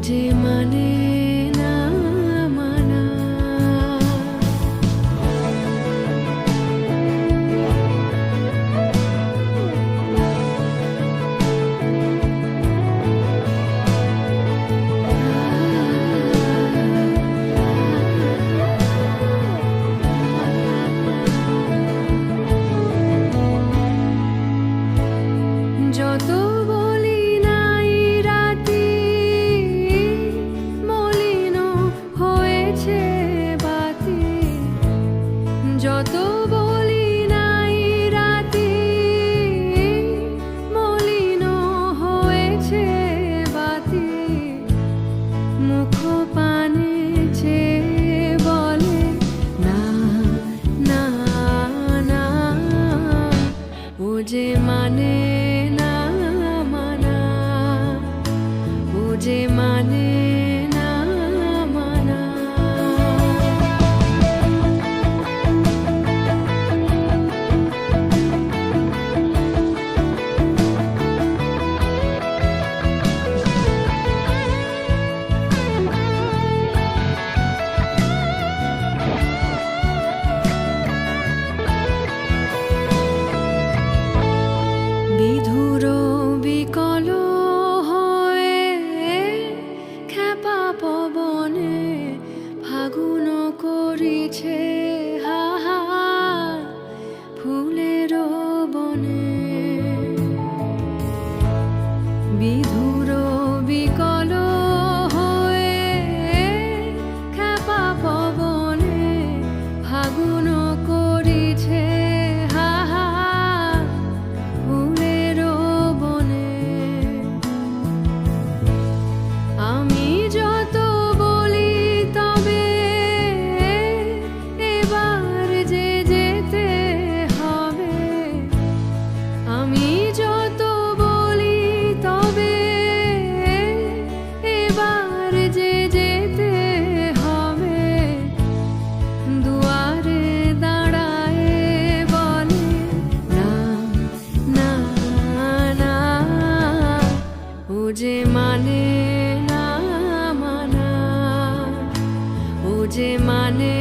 যে মানে না মানা। যত বলি নাই রাতি মলিন হয়েছে বাতি, যত বলি নাই রাতি মলিন হয়েছে বাতি, মুখ পানে চেয়ে বলে না না না, ও যে মানে না মানা, ও যে মানে না মানা। বিধুর বিকল হয়ে খেপা পবনে ফাগুন করিছে হাহা ফুলের বনে। বিধুর বিকল হয়ে খেপা পবনে ফাগুন করিছে হাহা ফুলের বনে। আমি যত বলি তবে এবার যে যেতে হবে, আমি যত বলি তবে এবার যে যেতে হবে, দুয়ারে দাঁড়ায় বলে না না না, ও যে মানে না মানা, ও যে মানে